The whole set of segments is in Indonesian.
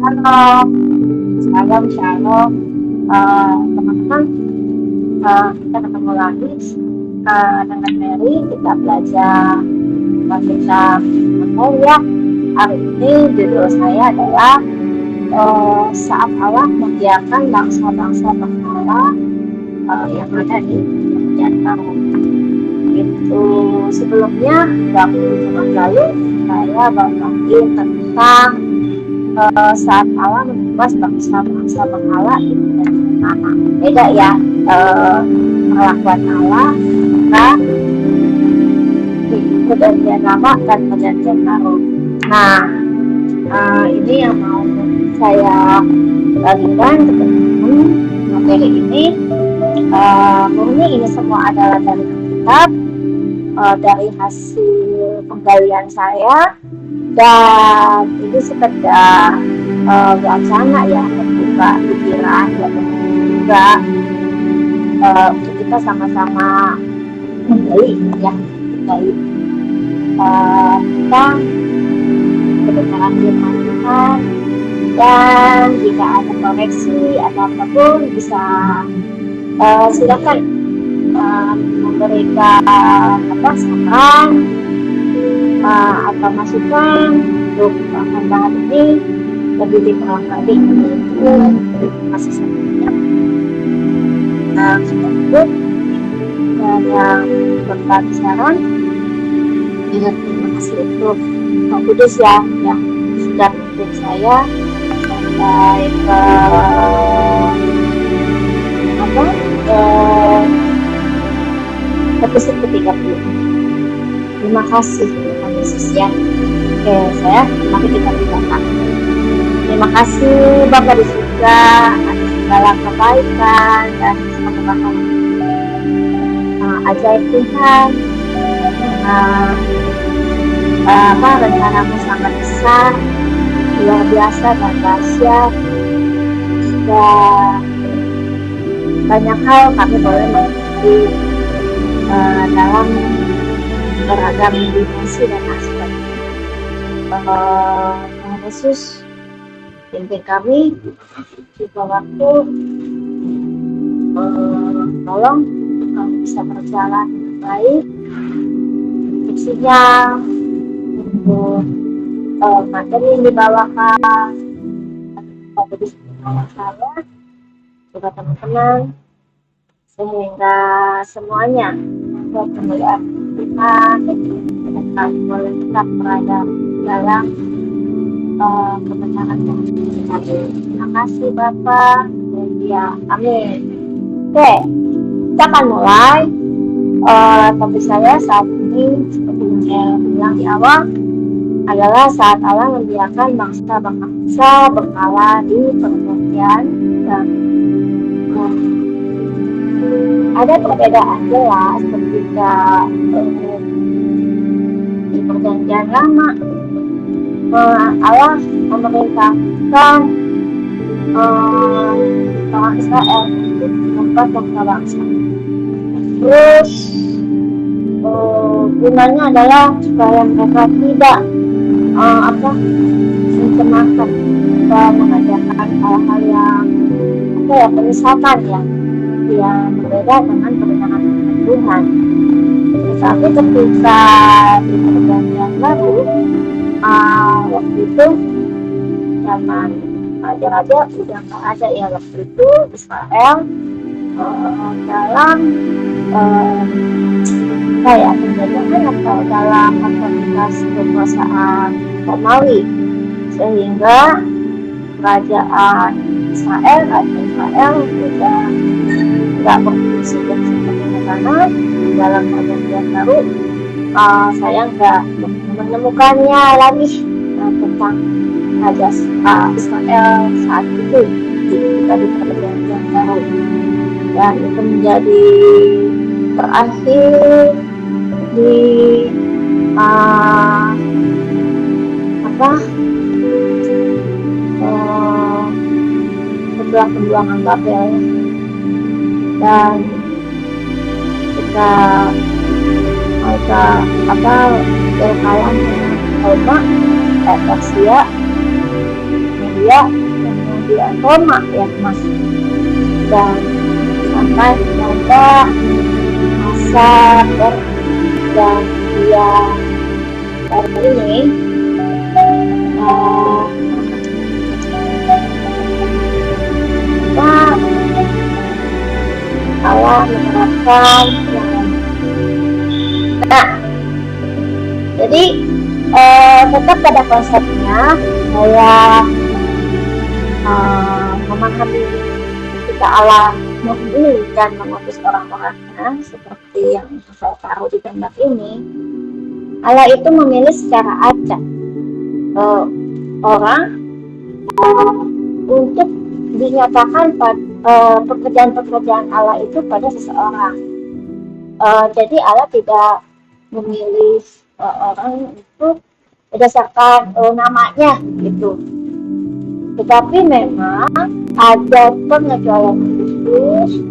Halo, shalom, shalom, teman-teman. Kita ketemu lagi dengan Mary. Kita belajar kitab ya. Hari ini judul saya adalah saat Allah membiarkan bangsa-bangsa berhala yang ada di kerajaan kamu. Itu sebelumnya waktu zaman lalu saya berbagi tentang saat Allah membebas bangsa-bangsa berhala itu dari mana. Beda ya perlakuan Allah di perjanjian lama dan perjanjian baru. Nah, ini yang mau saya bagikan ke teman-teman materi ini. Murni ini semua adalah dari kitab, dari hasil penggalian saya, dan ini sekedar wacana ya, membuka pikiran dan juga untuk kita sama-sama menggali ya, menggali tentang kebenaran firman Tuhan. Dan jika ada koreksi atau apapun bisa silakan memberikan saran atau masukan untuk bahan-bahan ini lebih diperlengkapi. Terima kasih sebelumnya. Seperti dan yang berbagi saran, terima kasih untuk Pak Kudus ya yang sudah mendukung saya sampai ke episode ke-30. Terima kasih Tuhan Yesus ya. Oke, saya mari kita berdoa. Terima kasih Bapa di surga atas segala kebaikan dan keberkahan ajaib Tuhan. Rencanamu sangat besar, luar biasa dan dahsyat, dan banyak hal kami boleh mengikuti dalam beragam dimensi dan aspek. Tuhan Yesus pimpin kami juga waktu, tolong kami bisa berjalan dengan baik, fungsinya untuk materi yang dibawakan di saya juga teman-teman, sehingga semuanya buat kemuliaan Tuhan dan kami boleh tetap berada dalam kebenaran yang kami. Terima kasih Bapa. Ya, amin. Oke, kita akan mulai. Topik saya saat ini seperti yang saya bilang di awal adalah saat Allah membiarkan bangsa-bangsa berhala di perjanjian dan ada perbedaan jelas ketika di perjanjian lama Allah memerintahkan orang Israel untuk membuat bangsa-bangsa. Terus gunanya adalah supaya mereka tidak mencemarkan atau mengajarkan hal-hal yang penyesatan yang berbeda dengan kebenaran Tuhan. Tetapi ketika di perjanjian baru, waktu itu zaman raja-raja udah nggak ada ya waktu itu Israel dalam penjajahan atau dalam otoritas kekuasaan Romawi, sehingga kerajaan Israel sudah tidak berfungsi seperti negara. Di dalam perjanjian baru saya nggak menemukannya lagi tentang raja Israel saat itu ketika di perjanjian baru, dan itu menjadi berakhir di setelah pembuangan Babel. Dan ketika mereka berkawan dengan Roma, Persia, manusia, kemudian Roma ya Mas, dan sampai pada masa dan dia baru ini Allah menerapkan yang nah, jadi tetap pada konsepnya saya memahami ketika Allah memilih dan mengutus orang-orangnya seperti yang saya taruh di gambar ini. Allah itu memilih secara acak orang untuk dinyatakan pekerjaan-pekerjaan Allah itu pada seseorang. Jadi Allah tidak memilih orang itu berdasarkan namanya gitu. Tetapi memang ada pengecualian khusus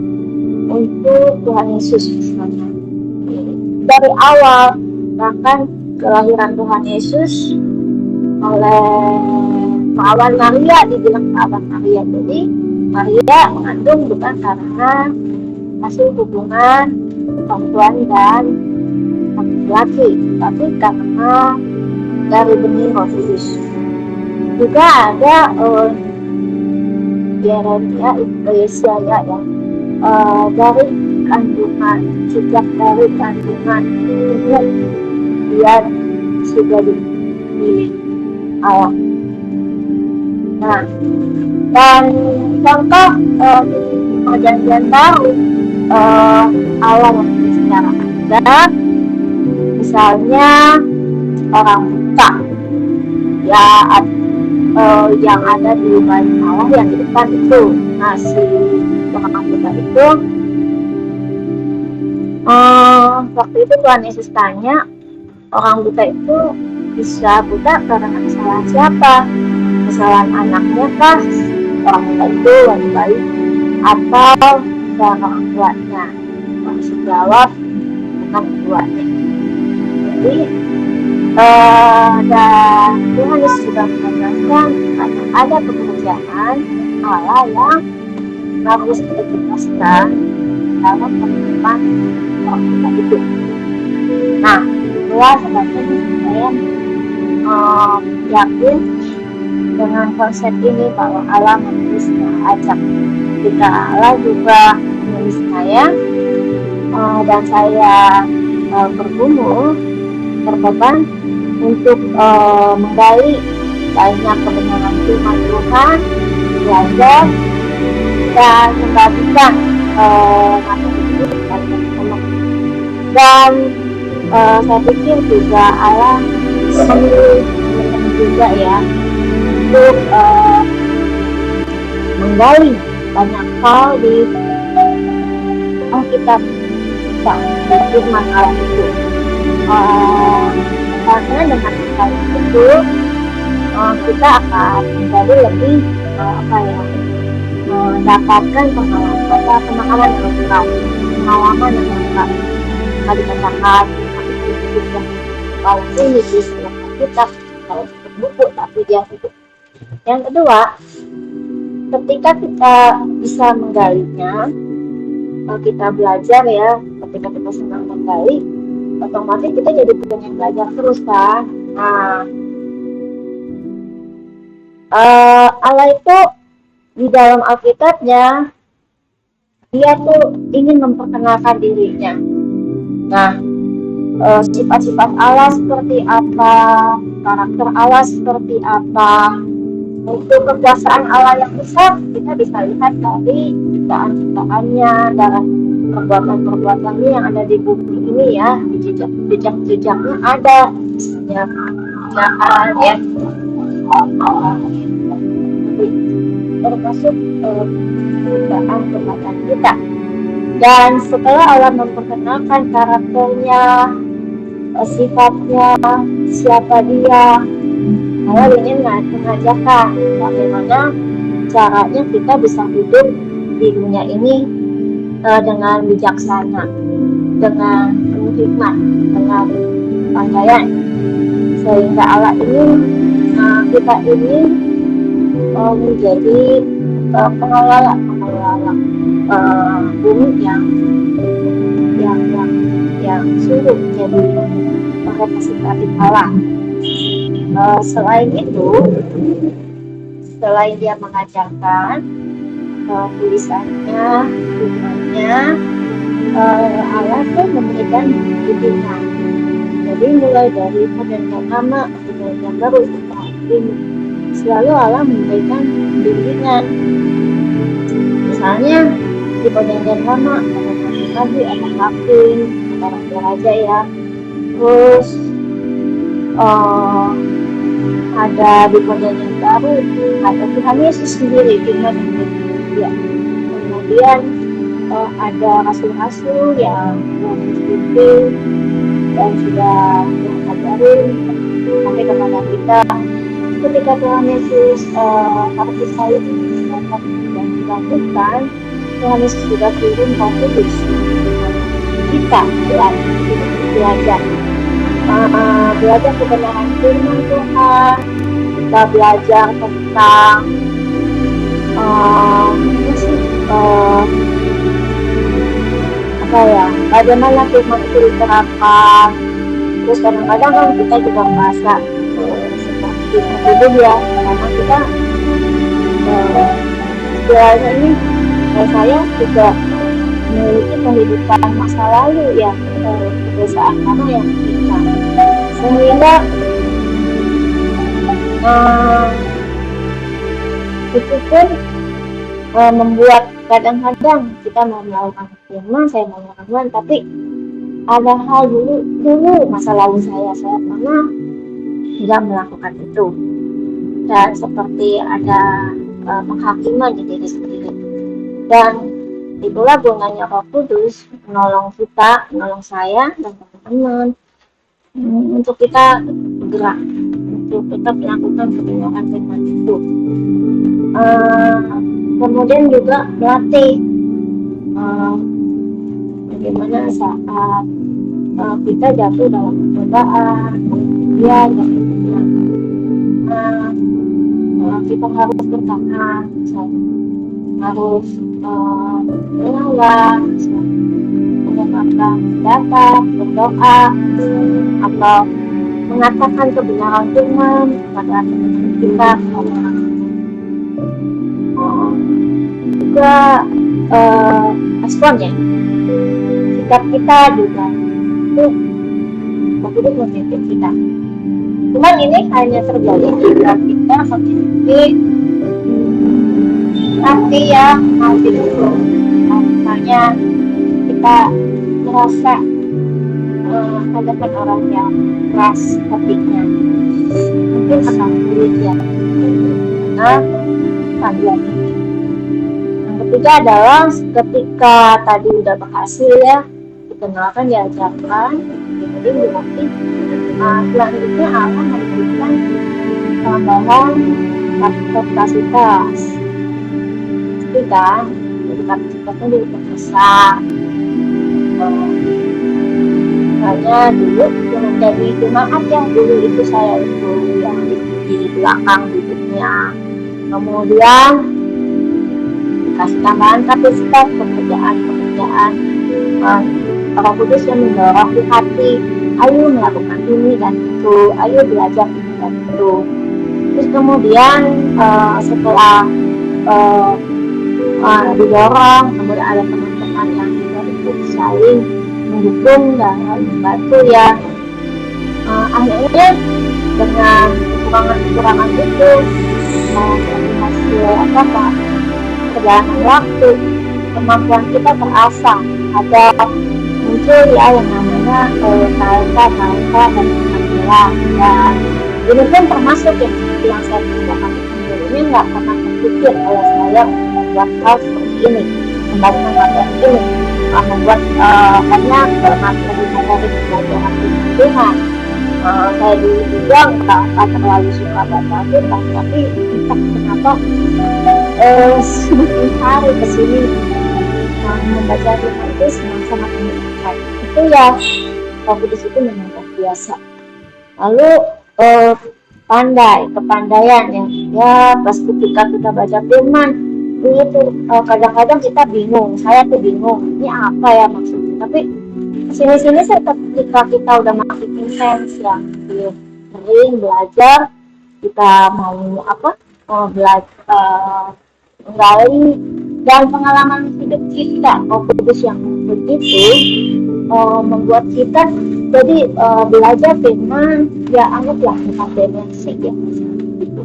untuk Tuhan Yesus misalnya. Dari awal bahkan kelahiran Tuhan Yesus oleh perawan Maria, dibilang perawan Maria. Jadi Maria mengandung bukan karena hasil hubungan perempuan dan laki-laki, tapi karena dari benih Roh Kudus. Juga ada Yeremia, Yesaya ya, dari kandungan, sejak dari kandungan itu dia sudah dipilih Allah. Nah, dan contoh perjanjian baru Allah memilih secara acak, misalnya orang buta ya, yang ada di bait Allah yang di depan itu. Nah, si orang buta itu waktu itu Tuhan Yesus tanya, orang buta itu bisa buta karena kesalahan siapa? Kesalahan anaknya kah? Orang buta itu lebih baik atau kesalahan orang tuanya? Yesus jawab, bukan keduanya. Jadi dan Tuhan Yesus sudah menegaskan ada pekerjaan Allah yang harus dituntaskan dalam kehidupan orang kita itu. Nah, itulah sebabnya saya yakin dengan konsep ini bahwa Allah memilih secara acak. Jika Allah juga memilih saya dan saya bergumul berbeban untuk menggali banyak kebenaran firman Tuhan, belajar dan membagikan materi itu kepada teman-teman. Dan saya pikir juga Allah memilih juga ya untuk menggali banyak hal di Alkitab, di firman Allah itu. Karena dengan hal itu kita akan menjadi lebih mendapatkan pengalaman yang lengkap, tadi dikatakan walaupun itu kita kalau buku tapi dia itu. Yang kedua, ketika kita bisa menggalinya, kita belajar ya, ketika kita senang menggali, otomatis kita jadi pengen belajar terus kan. Nah, Allah itu di dalam Alkitabnya dia tuh ingin memperkenalkan dirinya. Nah, sifat-sifat Allah seperti apa, karakter Allah seperti apa, untuk kekuasaan Allah yang besar kita bisa lihat dari ciptaan-ciptaannya, dari perbuatan-perbuatannya yang ada di bumi ini ya, jejak-jejaknya ada, misalnya kerajaan ya, termasuk perbuatan kita. Dan setelah Allah memperkenalkan karakternya, sifatnya, siapa dia, Allah ingin mengajarkan bagaimana caranya kita bisa hidup di dunia ini dengan bijaksana, dengan penuh hikmat, dengan pandaian, sehingga Allah ingin kita ini menjadi pengelola bumi yang yang yang sungguh menjadi representatif alam. Selain itu, selain dia mengajarkan tulisannya, firman-Nya, Allah pun memberikan bimbingan. Jadi mulai dari perjanjian lama, perjanjian baru, selalu Allah memberikan bimbingan. Misalnya di perjanjian lama ada hakim, ada raja ya. Terus ada di perjanjian baru ada Tuhan Yesus sendiri, firman ya. Kemudian ada rasul-rasul yang memimpin dan sudah mengajarin sampai kepada kita ketika Tuhan Yesus harus saya dan dilakukan. Tuhan Yesus juga turun Roh Kudus kita belajar kebenaran firman Tuhan, kita belajar tentang bagaimana firman itu diterapkan. Terus kadang-kadang kan kita juga merasa seperti itu ya, karena kita istilahnya ini saya juga memiliki kehidupan masa lalu yang kebiasaan lama yang kita, sehingga itu pun membuat kadang-kadang kita mau melakukan firman, saya mau melakukan, tapi ada hal dulu masa lalu saya pernah tidak melakukan itu, dan seperti ada penghakiman di diri sendiri. Dan itulah gunanya Roh Kudus menolong kita, menolong saya dan teman-teman untuk kita bergerak, untuk tetap melakukan kebenaran firman itu. Kemudian juga melatih bagaimana saat kita jatuh dalam pencobaan, kemudian kita harus bertahan, harus melawan, mengungkapkan pendapat, berdoa, atau mengatakan kebenaran firman kepada teman kita. Juga responnya, sikap kita juga itu begitu memimpin kita. Cuman ini hanya terjadi jika kita memiliki hati yang hati itu. Misalnya kita merasa hadapan orang yang keras hatinya, mungkin akan sulit ya karena panggilan ini. Yang ketiga adalah ketika tadi udah berhasil ya, dikenalkan, diajarkan, kemudian dilatih, selanjutnya Allah memberikan tambahan kapasitas. Kan jadi kapasitasnya diperbesar. Hanya dulu yang menjadi jemaat ya, dulu itu saya itu yang di belakang duduknya, kemudian dikasih tambahan kapasitas pekerjaan Roh Kudus yang mendorong di hati, ayo melakukan ini dan itu, ayo belajar ini dan itu. Terus kemudian setelah didorong, kemudian ada teman-teman yang juga ikut saling mendukung dan membantu ya. Akhirnya dengan kekurangan itu hasil perjalanan waktu, kemampuan kita terasah, ada muncul ya yang namanya KLK dan Alhamdulillah. Dan ini pun termasuk yang saya kerjakan sebelumnya, nggak pernah terpikir oleh saya membuat hal seperti ini, membangun materi ini, membuat banyak materi pelajaran Tuhan. Saya dulu juga nggak terlalu suka baca Alkitab, tapi entah kenapa semakin hari kesini membaca Alkitab itu sangat menyenangkan. Itu ya, Roh Kudus itu memang luar biasa. Lalu kepandaian yang Ya pas ketika kita baca firman itu kadang-kadang kita bingung, saya tuh bingung ini apa ya maksudnya, tapi sini-sini ketika kita udah makin intens ya sering belajar, kita mau apa belajar menggali dan pengalaman hidup kita kudus yang begitu membuat kita jadi belajar firman ya anggaplah bukan demensi ya gitu.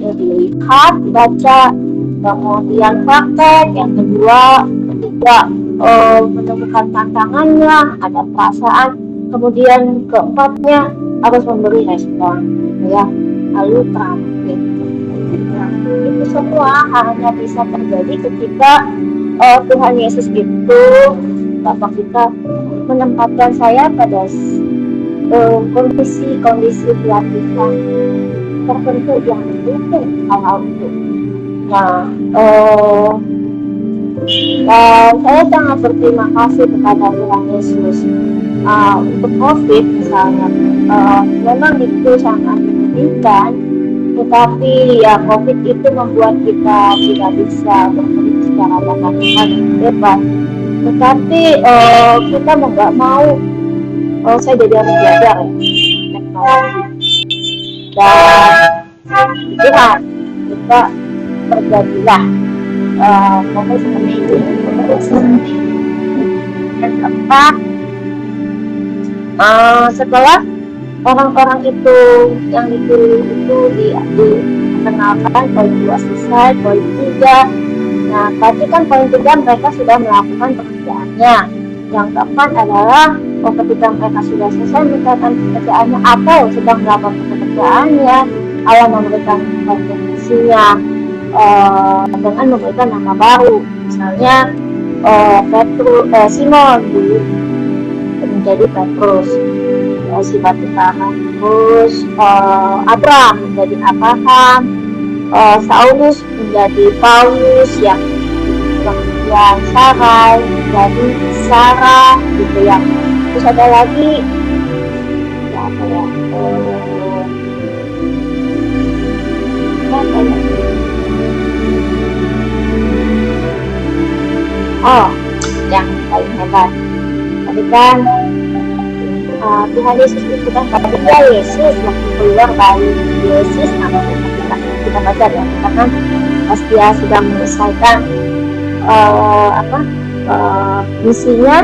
Jadi lihat, baca, kemudian praktek, yang kedua, ketiga menemukan tantangannya, ada perasaan, kemudian keempatnya harus memberi respon, gitu ya. Lalu praktek. Nah, itu semua hanya bisa terjadi ketika Tuhan Yesus itu Bapak kita menempatkan saya pada kondisi pelatihan tertentu yang mendukung hal-hal itu. Nah, saya sangat berterima kasih kepada Tuhan Yesus untuk COVID misalnya. Memang itu sangat menyedihkan, tetapi ya COVID itu membuat kita tidak bisa berpikir secara tatap muka dengan bebas. Tetapi kita mau nggak mau, saya jadi harus belajar ya teknologi. Dan Tuhan kita terjadilah momen seperti itu. Dan keempat, setelah orang-orang itu yang dipilih itu dikenalkan poin 2 selesai, poin 3. Nah, tapi kan poin 3 mereka sudah melakukan pekerjaannya. Yang keempat adalah ketika mereka sudah selesai melakukan pekerjaannya atau sedang melakukan pekerjaannya, Allah memberikan konsekuensinya dengan memberikan nama baru. Misalnya Simon dulu menjadi Petrus, si batu karang. Terus Abraham menjadi Abraham, Saulus menjadi Paulus, yang kemudian Sarai menjadi Sarah, gitu ya. Terus ada lagi apa ya? Yang paling hebat tadi kan Tuhan Yesus itu kan ketika Yesus waktu keluar dari Yesus kita baca ya, kita kan pas dia sudah menyelesaikan misinya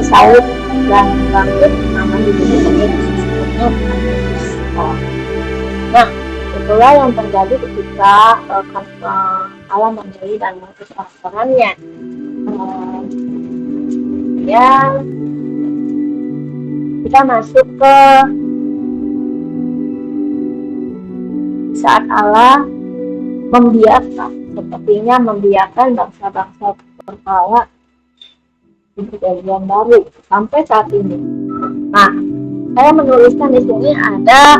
salib dan bangkit, namanya itu sebetulnya Tuhan Yesus. Nah, itulah yang terjadi ketika Allah memilih dan mengutus orang-orangnya. Ya, kita masuk ke saat Allah membiarkan, sepertinya membiarkan bangsa-bangsa berhala di Perjanjian Baru sampai saat ini. Nah, saya menuliskan di sini ada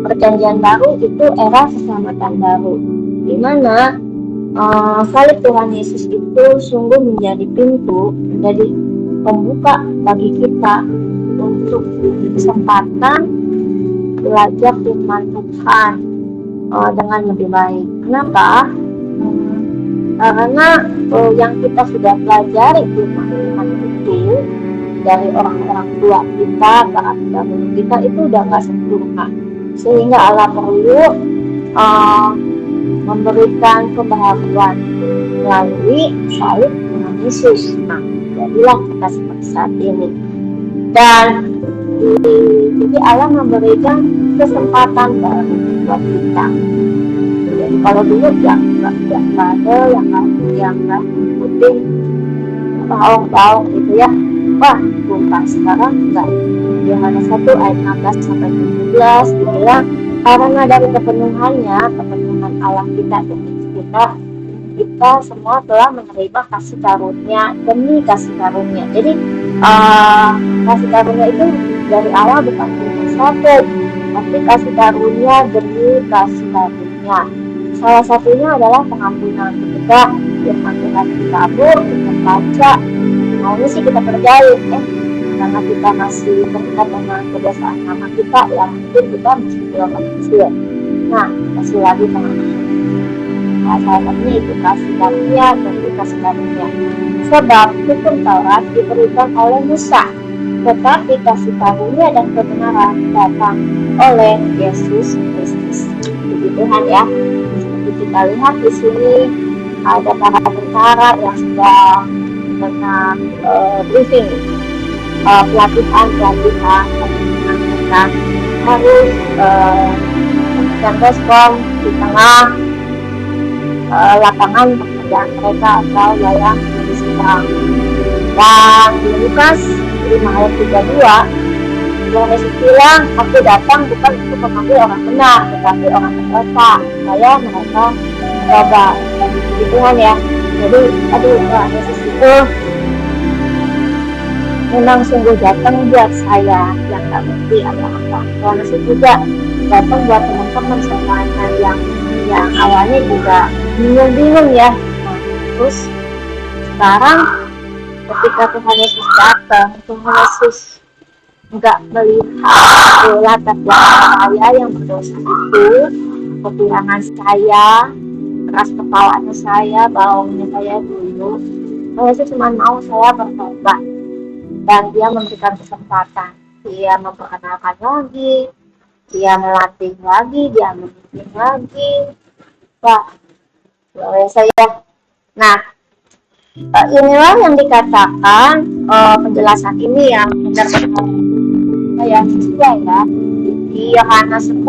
Perjanjian Baru itu era keselamatan baru, di mana salib Tuhan Yesus itu sungguh menjadi pintu, menjadi pembuka bagi kita untuk kesempatan belajar firman Tuhan dengan lebih baik. Kenapa? Karena yang kita sudah pelajari firman Tuhan itu dari orang-orang tua kita, para pendahulu kita itu udah nggak sempurna, sehingga Allah perlu memberikan pembaharuan melalui salib Tuhan Yesus. Nah, jadilah kita seperti saat ini. Dan jadi Allah memberikan kesempatan baru buat kita. Jadi kalau dulu yang nggak ikutin baung gitu ya, wah bukan, sekarang enggak. Yohanes 1 ayat 16 sampai 17 dibilang karena dari kepenuhan Allah kita dan kita semua telah menerima kasih karunia demi kasih karunia. Jadi kasih karunia itu dari Allah bukan cuma satu, tapi kasih karunia demi kasih karunia. Salah satunya adalah pengampunan. Ketika firman Tuhan kabur, kita baca, maunya sih kita kerjain, karena kita masih terikat dengan kebiasaan lama kita, yang mungkin kita masih belum kecil. Nah, kasih lagi pengakuan. Nah, salah satunya itu kasih karunia dan kasih karunia. Sebab hukum Taurat diberikan oleh Musa, tetapi kasih karunia dan kebenaran datang oleh Yesus Kristus. Puji Tuhan ya. Seperti kita lihat di sini ada para tentara yang sedang briefing, pelatihan mereka harus memberikan respon di tengah lapangan pekerjaan mereka atau yang sedang. Dan di Lukas 5 ayat 32, Tuhan Yesus bilang, aku datang bukan untuk memanggil orang benar, tetapi orang berdosa, supaya mereka bertobat. Puji Tuhan ya. Jadi, Tuhan Yesus itu memang sungguh datang buat saya yang tak ngerti apa-apa. Tuhan Yesus juga datang buat teman-teman semuanya yang awalnya juga bingung-bingung ya. Nah, terus sekarang ketika Tuhan Yesus datang, Tuhan Yesus nggak melihat latar belakang saya yang berdosa itu, kekurangan saya, keras kepalanya saya, baunya saya dulu. Tuhan Yesus cuma mau saya bertobat, dan Dia memberikan kesempatan. Dia memperkenalkan lagi, Dia melatih lagi, Dia memimpin lagi. Wah, luar saya. Nah, inilah yang dikatakan penjelasan ini yang benar-benar saya juga ya, di Yohanes 10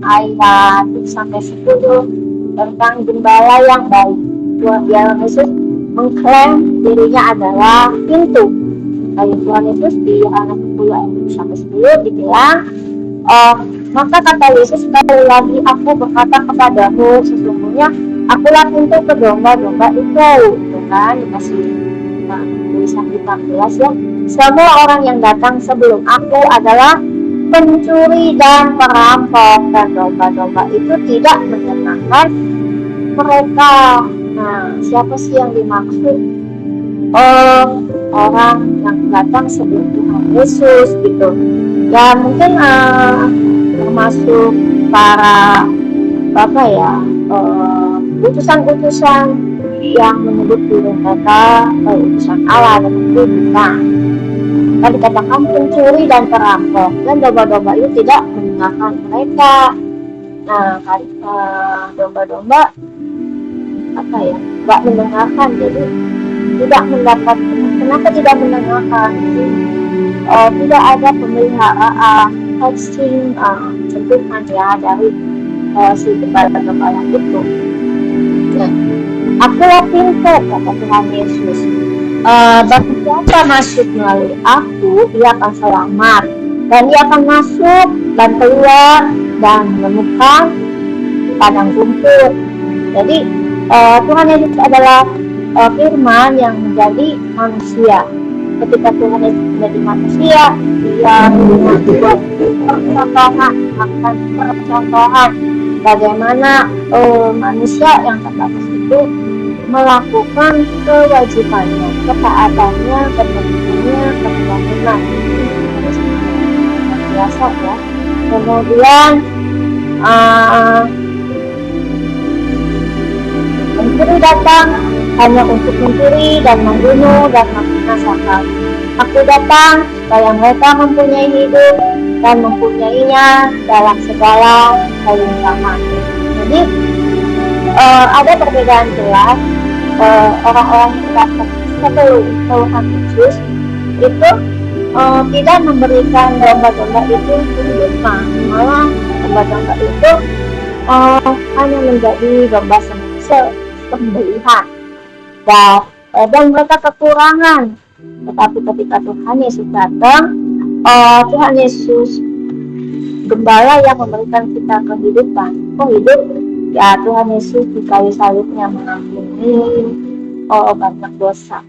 ayat 1-10 tentang gembala yang baik. Tuhan Yesus mengklaim dirinya adalah pintu. Tuhan Yesus di Yohanes 10 ayat 1-10 dibilang, maka kata Yesus, sekali lagi aku berkata kepadamu, sesungguhnya akulah pintu ke domba-domba itu. Itu kan dikasih tulisan di 14 ya. Semua orang yang datang sebelum aku adalah pencuri dan perampok, dan domba-domba itu tidak menyenangkan mereka. Nah, siapa sih yang dimaksud? Orang yang datang sebelum Tuhan Yesus gitu. Ya mungkin termasuk para utusan-utusan yang menyebut diri mereka utusan Allah, tetapi bukan. Kan dikatakan pencuri dan perampok, dan domba-domba itu tidak mendengarkan mereka. Nah, domba-domba nggak mendengarkan, jadi tidak mendapat. Kenapa tidak mendengarkan? Jadi tidak ada pemeliharaan, coaching, sentuhan ya dari si gembala-gembala itu. Nah, akulah pintu, kata Tuhan Yesus. Bagi siapa masuk melalui aku, dia akan selamat, dan dia akan masuk dan keluar dan menemukan padang rumput. Jadi Tuhan Yesus adalah firman yang menjadi manusia. Ketika Tuhan Yesus menjadi manusia, Dia membuat percontohan bagaimana manusia yang terbatas itu melakukan kewajibannya, ketaatannya, ketentuannya, ketuhanan. Biasa ya. Kemudian pencuri datang hanya untuk mencuri dan membunuh dan membinasakan. Aku datang supaya mereka mempunyai hidup dan mempunyainya dalam segala kelimpahan. Jadi ada perbedaan jelas orang-orang yang datang sebelum Tuhan Yesus itu tidak memberikan domba-domba itu kehidupan, malah domba-domba itu hanya menjadi domba sembelihan dan mereka kekurangan. Tetapi ketika Tuhan Yesus datang, Tuhan Yesus gembala yang memberikan kita kehidupan, hidup ya. Tuhan Yesus di kayu salibnya mengampuni banyak dosa,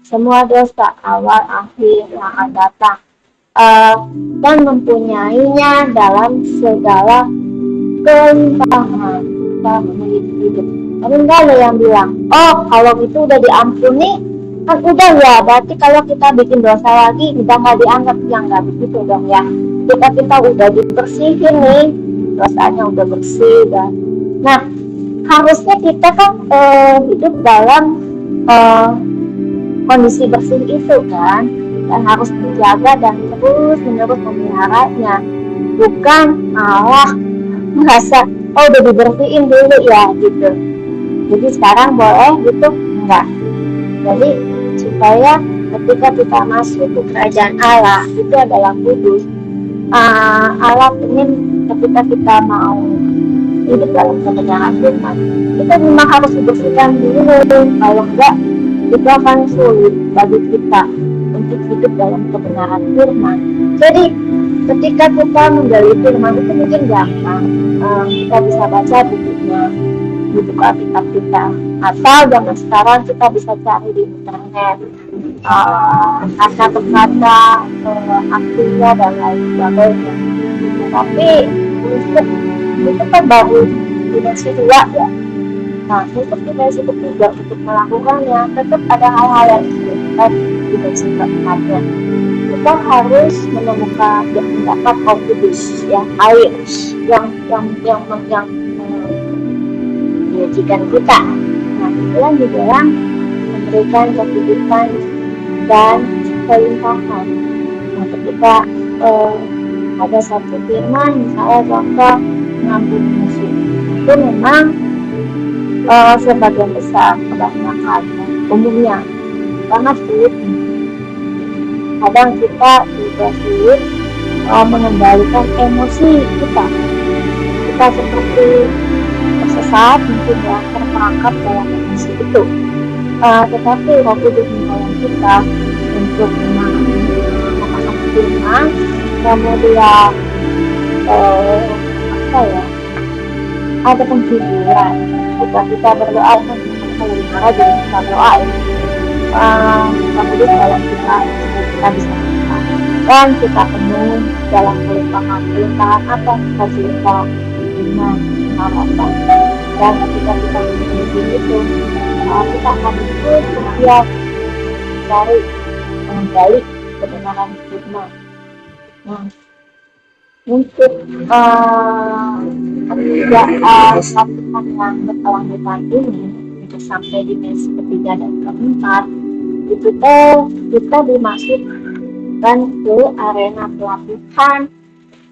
semua dosa awal akhir yang akan datang, dan mempunyainya dalam segala kelimpahan. Kita memiliki hidup. Tapi enggak ada yang bilang, kalau itu udah diampuni, kan udah ya, berarti kalau kita bikin dosa lagi udah nggak dianggap. Yang nggak begitu dong ya. Kita udah dibersihin nih, perasaannya udah bersih dan nah harusnya kita kan hidup dalam eh, kondisi bersih itu kan, dan harus menjaga dan terus menerus memeliharanya, bukan malah merasa oh udah dibersihin dulu ya gitu, jadi sekarang boleh gitu, enggak. Jadi supaya ketika kita masuk ke kerajaan Allah itu adalah kudus. Allah ingin ketika kita mau hidup dalam kebenaran firman, kita memang harus dibersihkan dulu. Kalau enggak, itu akan sulit bagi kita untuk hidup dalam kebenaran firman. Jadi ketika kita menggali firman itu mungkin gampang, kita bisa baca bukunya di buku Alkitab kita, atau zaman sekarang kita bisa cari di internet kata-kata artinya dan lain sebagainya. Tapi untuk itu kan baru dimensi 2 ya. Nah, untuk dimensi ketiga untuk melakukannya tetap ada hal-hal yang dibutuhkan di dimensi keempatnya. Kita harus menemukan yang mendapat Roh Kudus, ya, air yang menyajikan kita. Nah, itulah dibilang memberikan kehidupan dan kelimpahan. Nah, ketika ada satu firman, misalnya contoh mengampuni musuh, itu memang sebagian besar kebanyakan umumnya sangat sulit. Kadang kita juga sulit mengendalikan emosi kita. Kita seperti tersesat, mungkin ya, terperangkap dalam emosi itu. Tetapi Roh Kudus menolong kita untuk memahami firman, kemudian ada penghiburan ketika kita berdoa, kalau kita berdoa kemudian dalam kita bisa berdoa dan kita penuh dalam kelimpahan apa kita cerita iman harapan, dan ketika kita memiliki itu kita akan terus setiap mencari menggali kebenaran firman. Nah, untuk satu yang berkelanjutan ini untuk sampai di dimensi ketiga dan keempat itu kita dimasukkan ke arena pelatihan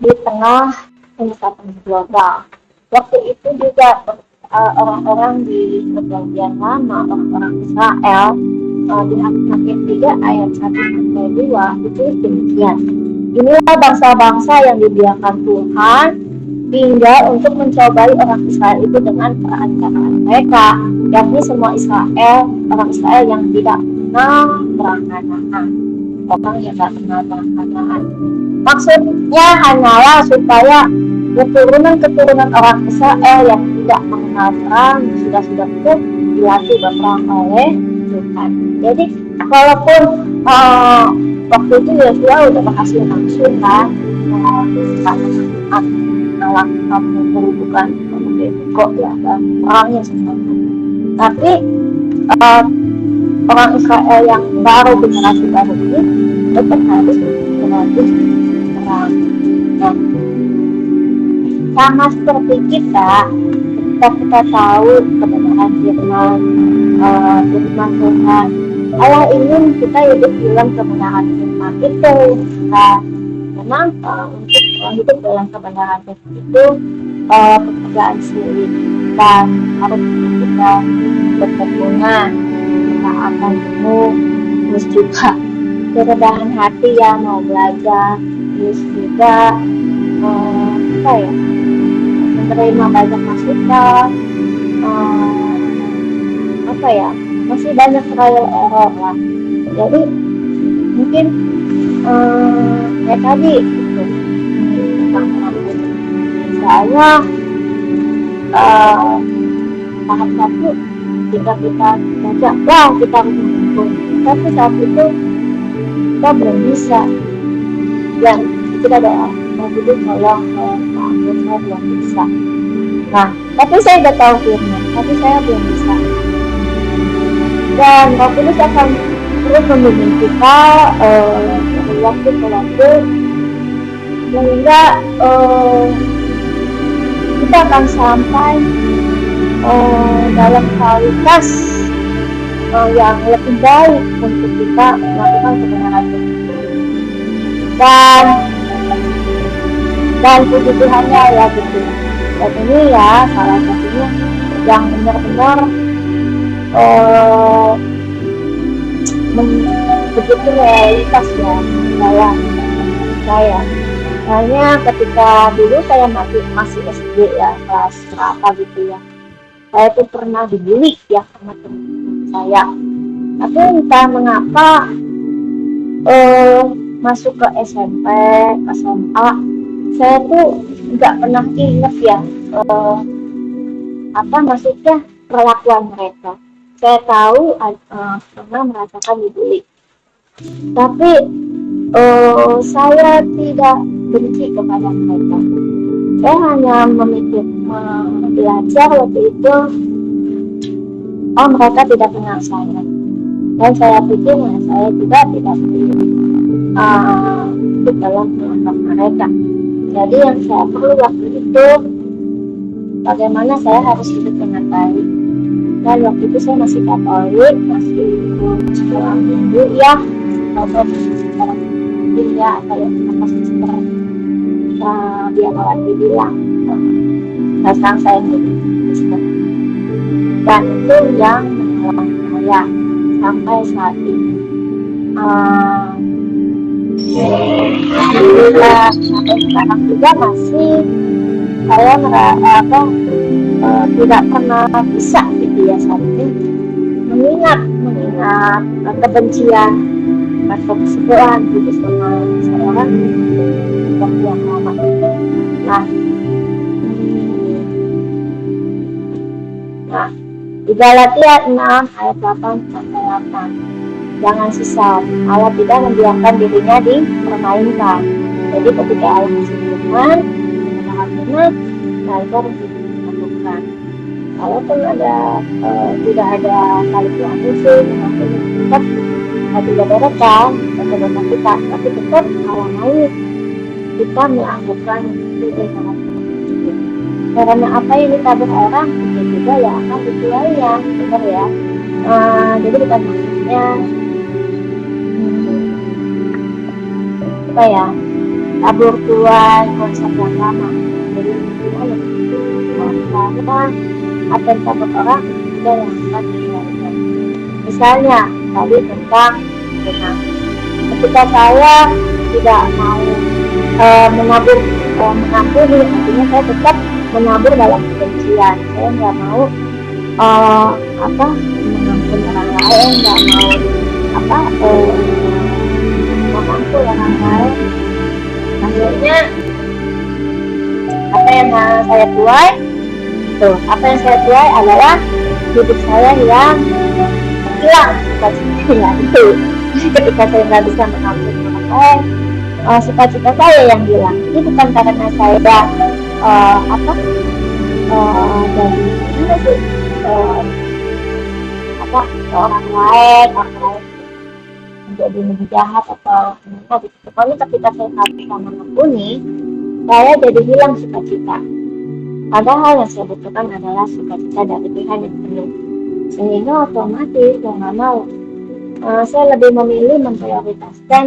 di tengah peningkatan global. Waktu itu juga orang-orang di perjanjian lama, orang-orang Israel di Hakim 3 ayat 1-2 itu demikian. Inilah bangsa-bangsa yang dibiarkan Tuhan tinggal untuk mencobai orang Israel itu dengan perantaraan mereka, yakni semua orang Israel yang tidak kenal perantaraan, orang yang tidak kenal perantaraan. Maksudnya hanyalah supaya keturunan orang Israel yang tidak mengenal perang sudah itu dilatih berperang oleh Tuhan. Jadi walaupun waktu itu Yosua udah berhasil langsung kan melakukan perubukan kok ya dan perangnya semuanya, tapi orang Israel yang baru generasi baru ini tetap harus melatih perang. Nah, sama seperti kita, ketika kita tahu kebenaran firman Tuhan, Allah ingin kita hidup dalam kebenaran firman itu. Nah, memang untuk hidup dalam kebenaran firman itu pekerjaan sulit dan harus kita berkepungan, ketaatan penuh, terus juga kerendahan hati ya, mau belajar, terus juga menerima banyak masukan, masih banyak trial error lah. Jadi mungkin kayak tadi gitu, tentang mengampuni. Misalnya tahap 1 jika kita baca, wah kita harus mengampuni, tapi saat itu kita belum bisa, dan kita doa begitu tolong maafin saya belum bisa. Nah, tapi saya udah tahu firman, tapi saya belum bisa. Dan Roh Kudus akan terus membimbing kita dari waktu ke waktu sehingga kita akan sampai dalam kualitas yang lebih baik untuk kita melakukan kebenaran dan puji Tuhannya ya gitu. Dan ini ya salah satunya yang benar-benar begitu realitas ya dalam saya. Hanya ketika dulu saya masih SD ya, kelas berapa gitu ya, saya tuh pernah dibully ya sama teman saya. Tapi entah mengapa masuk ke SMP, SMA, saya tuh nggak pernah ingat ya apa maksudnya perlakuan mereka. Saya tahu pernah merasakan dibully, tapi saya tidak benci kepada mereka. Saya hanya belajar waktu itu, mereka tidak kenal saya, dan saya pikir saya juga tidak perlu dalam kelompok mereka. Jadi yang saya perlu waktu itu bagaimana saya harus hidup dengan baik. Dan waktu itu saya masih Katolik, masih sekolah minggu ya, atau sekolah ya, kalau apa suster dia malah dibilang sekarang saya menjadi Kristen. Dan itu yang menolong saya sampai saat ini. Sampai sekarang juga masih saya tidak pernah bisa gitu ya sampai mengingat kebencian atau kesukaan gitu sama seorang yang lama. Nah, di Galatia 6 ayat 8 sampai 8. Jangan sesat, Allah tidak membiarkan dirinya dipermainkan. Jadi ketika Allah masih firman, benar, nah itu harus dilakukan. Walaupun tidak ada kali Tuhan musuh, tetap tidak berekan kepada kita, tapi tetap Allah mau kita melakukan itu karena apa yang ditabur orang itu juga ya akan dituainya, benar ya. Jadi bukan maksudnya apa ya, tabur tuan konsep yang lama. Jadi gimana? Karena apa yang tabur orang juga yang akan dituainya. Misalnya tadi tentang benang. Ketika saya tidak mau mengampuni, artinya saya tetap menabur dalam kebencian. Saya nggak mau mengampuni orang lain, nggak mau mengampuni orang lain. Akhirnya apa yang saya tuai adalah hidup saya yang hilang sukacitanya itu. Ketika saya nggak bisa mengampuni orang lain, sukacita saya yang hilang. Ini bukan karena saya orang lain menjadi lebih jahat atau gimana gitu. Pokoknya ketika saya nggak bisa mengampuni, saya jadi hilang sukacita. Padahal yang saya butuhkan adalah sukacita dari Tuhan yang penuh. Sehingga otomatis mau nggak mau saya lebih memilih memprioritaskan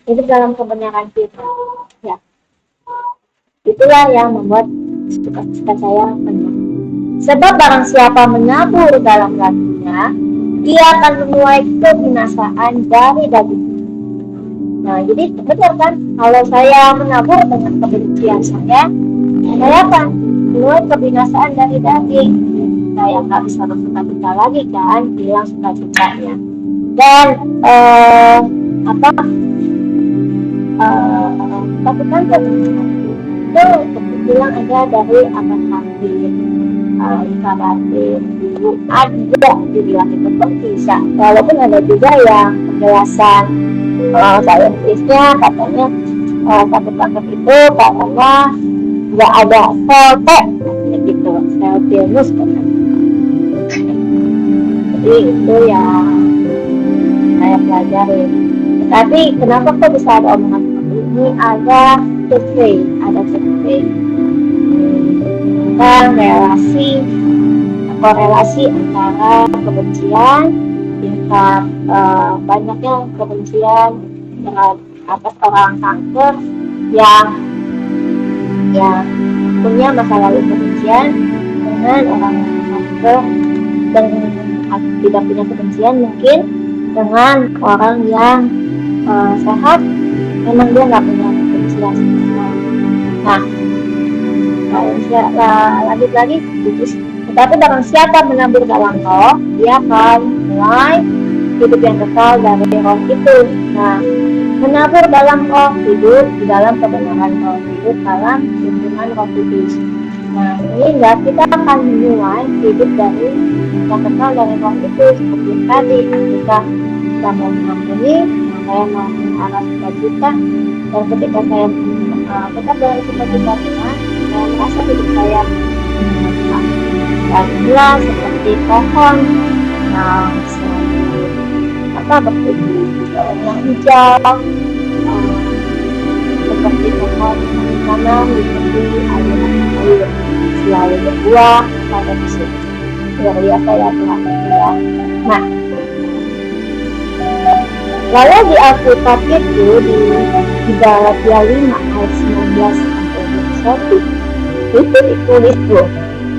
hidup dalam kebenaran kita. Ya, itulah yang membuat sukacita saya penuh. Sebab barang siapa menabur dalam hatinya, dia akan menuai kebinasaan dari daging. Nah, jadi benar kan? Kalau saya menabur dengan kebencian saya akan menuai kebinasaan dari daging. Saya nggak bisa bersukacita lagi kan, hilang sukacitanya. Dan tapi kan itu bilang ada dari abad takdir, luka batin, dulu ada dibilang itu kok bisa. Walaupun ada juga yang penjelasan saintisnya katanya sakit itu karena nggak ada sel T gitu, sel Venus katanya. Jadi itu yang saya pelajari. Tapi kenapa kok bisa ada omongan seperti ini? Ada survei. tentang korelasi antara kebencian, tingkat banyaknya kebencian atas orang kanker yang punya masa lalu kebencian dengan orang kanker dan tidak punya kebencian mungkin dengan orang yang sehat, memang dia nggak punya kebencian. Nah, lanjut lagi, tetapi barang siapa menabur dalam roh, dia akan mulai hidup yang kekal dari roh itu. Nah, menabur dalam roh, hidup di dalam kebenaran roh, hidup dalam tuntunan Roh Kudus. Nah, sehingga kita akan memulai hidup dari yang kekal dari roh itu. Seperti tadi, ketika kita mau mengampuni, saya mau mengarah sukacita, dan ketika saya tetap dari sukacita Tuhan, saya merasa hidup saya menyenangkan. Dan inilah seperti pohon yang bertubuh yang hijau, seperti pohon yang ditanam di tepi air selalu berbuah pada musim. Luar biasa ya Tuhan ya. Nah, lalu di Alkitab itu di Galatia 5 ayat 19 sampai 21 itu ditulis tuh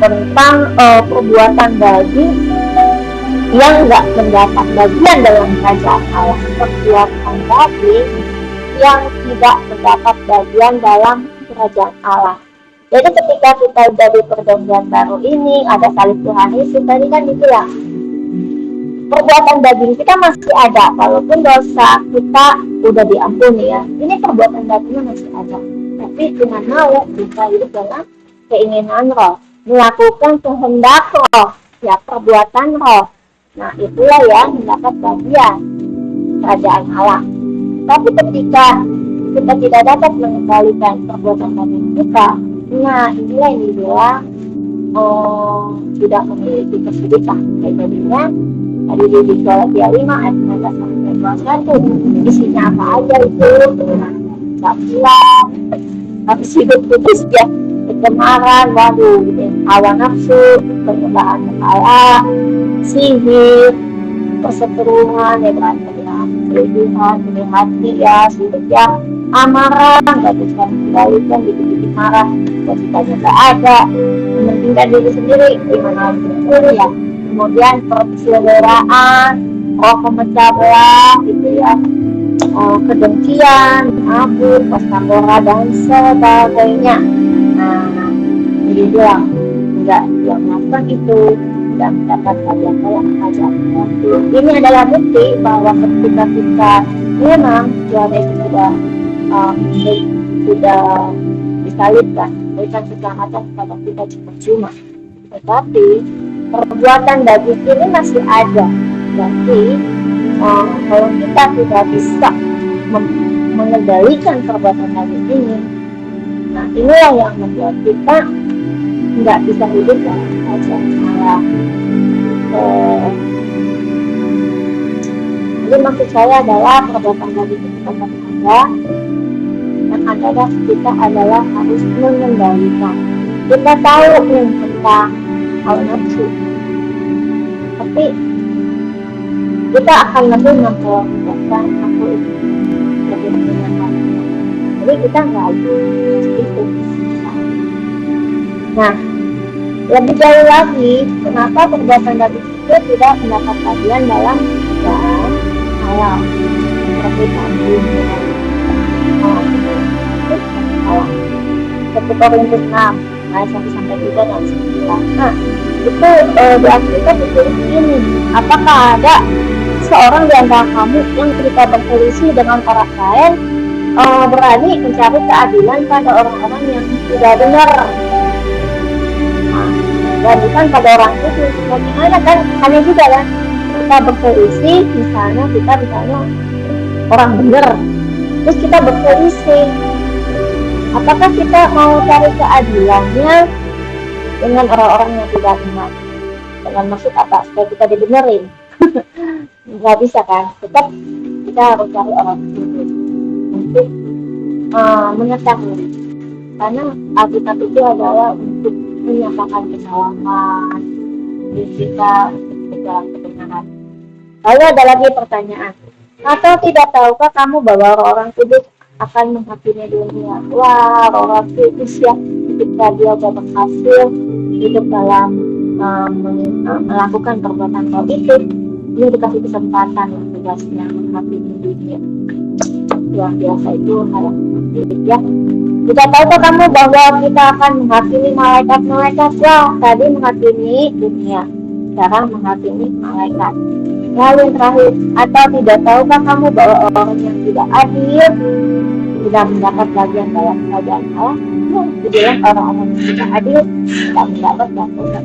tentang perbuatan daging yang nggak mendapat bagian dalam kerajaan Allah, perbuatan daging yang tidak mendapat bagian dalam kerajaan Allah. Jadi ketika kita dari perjanjian baru ini ada salib Tuhan Yesus, tadi kan dibilang perbuatan daging kita masih ada, walaupun dosa kita udah diampuni ya. Ini perbuatan dagingnya masih ada, tapi Tuhan mau kita hidup dalam keinginan roh, melakukan kehendak roh, ya perbuatan roh. Nah, itulah yang mendapat bagian kerajaan Allah. Tapi ketika kita tidak dapat mengendalikan perbuatan daging kita, nah inilah yang dibilang tidak memiliki kesulitan. Jadinya tadi di Galatia 5 ayat 19 sampai 21 isinya apa aja itu, tak pulang, tapi hidup kudus ya, kecemaran, hawa nafsu, penyembahan kepala, sihir, perseteruan, kelebihan, hati ya, sihir ya, amarah, nggak bisa mengendalikan, dikit-dikit marah, cita-citanya nggak ada, mementingkan diri sendiri, gimana ya. Kemudian persaudaraan, pemecah belah, gitu ya, kedengkian, abu, pastambora dan sebagainya. Nah, jadi bilang enggak yang melakukan itu tidak mendapat bagian dalam kerajaan. Ini adalah bukti bahwa ketika kita memang Tuhan Yesus sudah disalibkan, berikan keselamatan kepada kita cuma, tetapi perbuatan daging ini masih ada. Jadi kalau kita tidak bisa mengendalikan perbuatan daging ini, nah inilah yang membuat kita nggak bisa hidup dalam kerajaan Allah. Jadi maksud saya adalah perbuatan daging kita ada, yang adalah kita adalah harus mengendalikan. Kita tahu tentang hawa nafsu, tapi kita akan lebih memperhatikan aku lebih menyenangkan. Jadi kita nggak itu. Nah, lebih jauh lagi, kenapa perbuatan daging itu tidak mendapat bagian dalam kerajaan Allah seperti kambing dan Allah. Seperti Korintus 6 ayat 1 sampai 3 dan 9. Nah, itu di Alkitab ditulis ini, apakah ada seorang di antara kamu yang ketika berselisih dengan orang lain berani mencari keadilan pada orang-orang yang tidak benar, dan bukan pada orang itu? Bagaimana kan hanya juga kan kita berselisih, misalnya orang benar, terus kita berselisih, apakah kita mau cari keadilannya dengan orang-orang yang tidak benar? Dengan maksud apa? Supaya kita dibenerin? Nggak bisa kan? Tetap kita harus cari orang tersebut untuk mengetahui, karena Alkitab itu adalah untuk menyatakan kesalahan diri kita untuk dalam kebenaran. Lalu ada lagi pertanyaan, atau tidak tahukah kamu bahwa orang kudus akan menghakimi dunia? Wah, orang kudus ya, ketika dia sudah berhasil hidup dalam melakukan perbuatan baik itu, dia dikasih kesempatan tugasnya menghakimi dunia. Luar biasa, itu hal yang penting ya. Tidak tahukah kamu bahwa kita akan menghakimi malaikat-malaikat? Wah, tadi menghakimi dunia, sekarang menghakimi malaikat. Lalu yang terakhir, atau tidak tahukah kamu bahwa orang yang tidak adil tidak mendapat bagian dalam kerajaan Allah? Dibilang orang-orang yang tidak adil tidak mendapat bagian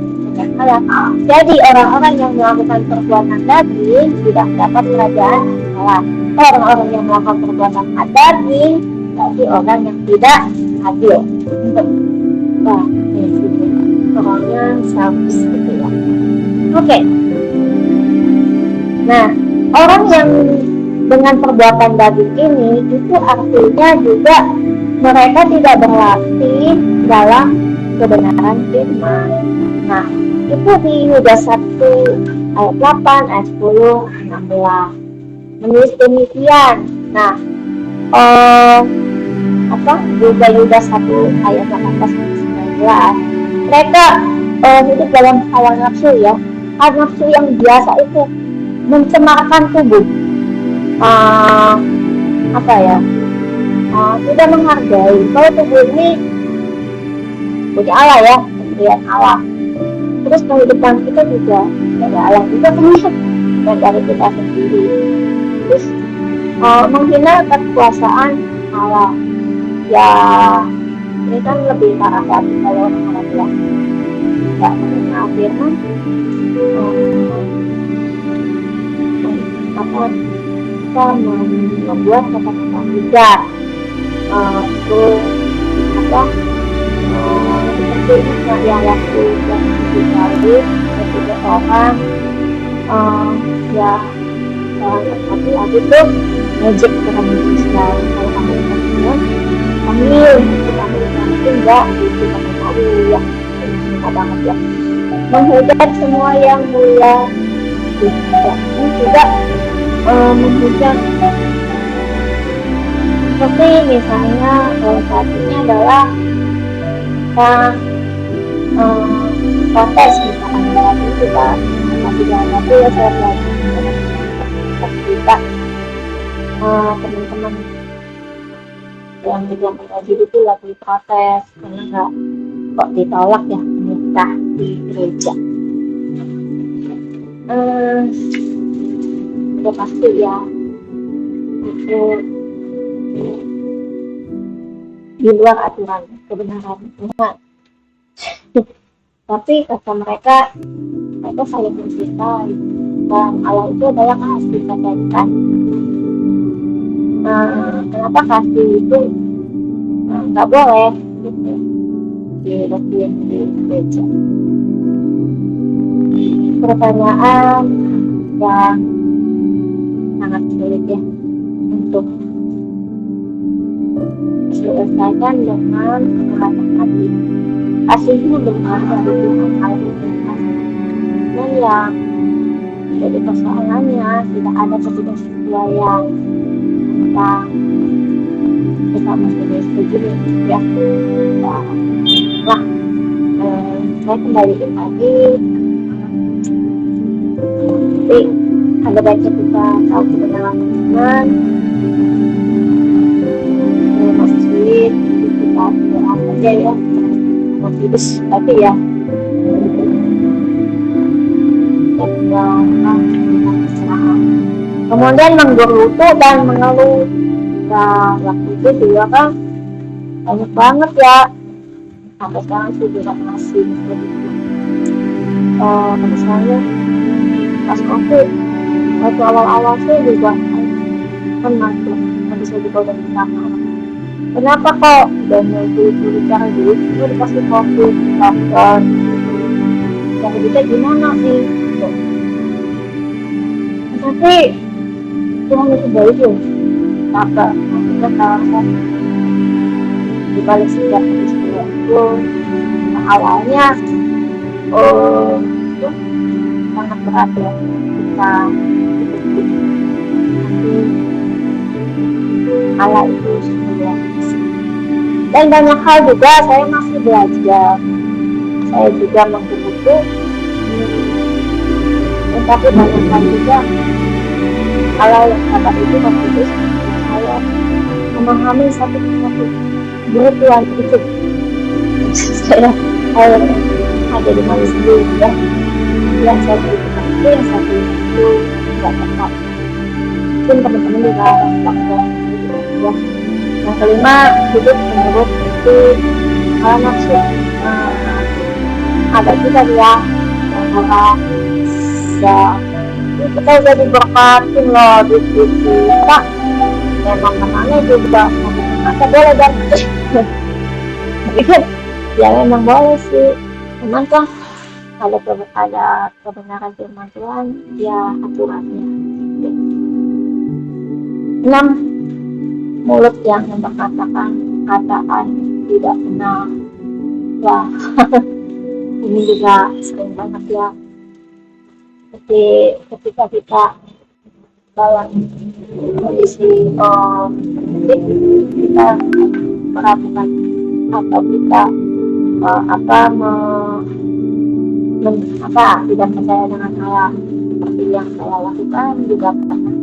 dalam Allah. Jadi orang-orang yang melakukan perbuatan daging tidak mendapat kerajaan Allah. Orang-orang yang melakukan perbuatan daging berarti orang yang tidak adil. Wah, ini orangnya selfish gitu ya. Oke. Nah, orang yang dengan perbuatan daging ini itu artinya juga mereka tidak berlatih dalam kebenaran firman. Nah, itu di Yudas 1 ayat 8, ayat 10, 16 menulis demikian. Nah, juga Yudas 1 ayat 18 19 mereka hidup dalam hawa nafsu ya. Hawa nafsu yang biasa itu mencemarkan tubuh, tidak menghargai kalau tubuh ini punya Allah ya, pemberian Allah. Terus kehidupan kita juga dari Allah juga dan dari kita sendiri. Terus menghina kekuasaan Allah ya, ini kan lebih parah lagi kalau orang-orang yang tidak mengenal firman, kita membuat kata-kata bijak itu seperti yang waktu yang dikali ketika orang laki-laki itu ngejek ke kamu Islam, kalau kamu Islam panggil itu enggak itu kamu tahu ya, suka banget ya, menghujat semua yang mulia juga menghujat seperti misalnya satunya adalah protes misalnya itu kita masih jalan itu ya, saya belajar kita teman-teman yang juga mengaji itu lagi protes karena kok ditolak ya menikah di gereja. Udah pasti ya itu di luar aturan kebenaran Tuhan. Tapi kata mereka saling mencintai dan Allah itu adalah kasih, katakan. Kenapa kasih itu nggak boleh gitu di gereja? Pertanyaan yang sangat sulit ya untuk diselesaikan dengan kekerasan hati. Kasih itu benar dari Tuhan Allah dan yang jadi persoalannya tidak ada ketidaksesuaian tentang kita mesti setuju ya. Nah, saya kembaliin lagi. Jadi ada baiknya kita tahu kebenaran Tuhan. Masih sulit kita berdoa aja ya, terus tapi ya kemudian menggerutu dan mengeluh. Nah, waktu itu juga kan banyak banget ya, sampai sekarang sih juga masih begitu. Misalnya pas COVID waktu awal-awal sih juga pernah tuh habis saya juga udah minta maaf, kenapa kok udah mulai cara dulu itu dikasih COVID lockdown yang kita gimana sih gitu. Tapi Tuhan itu baik ya, kakak kita tahu di balik setiap peristiwa itu awalnya itu sangat berat ya kita tapi Allah itu sudah. Dan banyak hal juga saya masih belajar, saya juga mampu buku, tetapi banyak hal juga Allah yang sabar itu mempunyai saya memahami satu persatu kebutuhan itu. Saya ada di mana sendiri ya, yang saya butuhkan itu yang satu itu tidak tepat. Mungkin teman-teman juga melakukan ya. Yang kelima, hidup menurut itu kalau nafsu ada juga dia bahwa kita jadi berkatin loh di kita memang menangnya juga maka boleh dan tapi kan ya memang boleh sih, cuman kan ada kebenaran firman Tuhan ya aturannya. 6. Mulut yang memperkatakan kataan tidak benar. Wah, ini juga sering banget ya. Jadi ketika kita dalam kondisi kita meragukan atau kita tidak percaya dengan hal seperti yang saya lakukan juga pernah.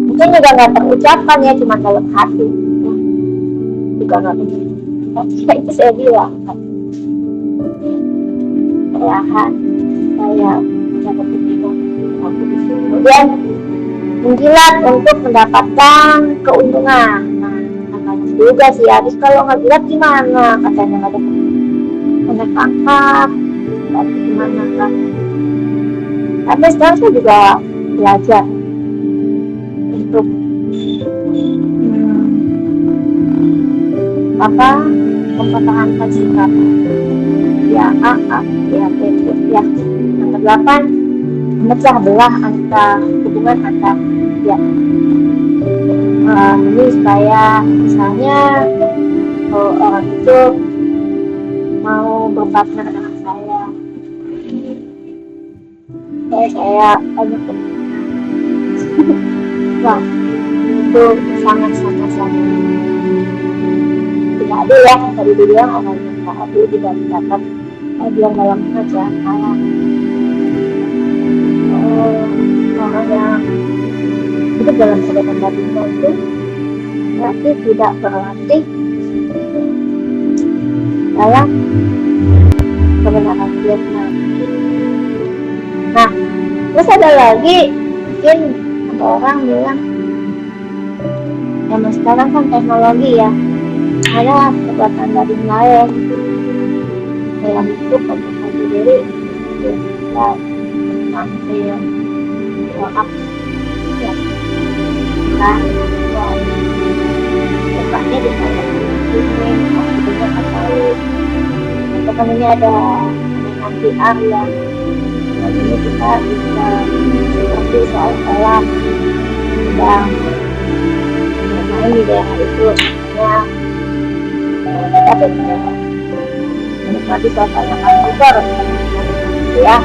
Mungkin juga nggak terucapkan ya, cuma dalam hati ya. Juga nggak begitu. Itu saya bilang kan. Perlahan saya mendapat kepikiran waktu di sini. Kemudian menjilat untuk mendapatkan keuntungan. Nah, namanya juga sih, habis kalau nggak jilat gimana? Katanya nggak ada pangkat, tapi gimana kan? Tapi sekarang saya juga belajar untuk mempertahankan sikap ya ya. Yang ke-8, memecah belah antara hubungan antar ya. Ini supaya misalnya orang itu mau berpartner dengan saya banyak wah itu sangat tidak adil ya. Tadi dibilang orang yang tak adil tidak dapat bagian dalam kerjaan Allah. Orang yang hidup dalam keadaan batinnya itu berarti tidak berlatih dalam kebenaran firman. Nah, terus ada lagi mungkin ada orang bilang zaman sekarang kan teknologi ya, ada kekuatan daring lain dalam bentuk komunikasi diri dan tampil WhatsApp ya. Nah, bukannya di sana ini aku juga tak tahu. Teman ini ada VR ya. Dan ini kita bisa seperti soal sedang bermain di daerah itu, namanya kita bisa menikmati suasana komputer ya.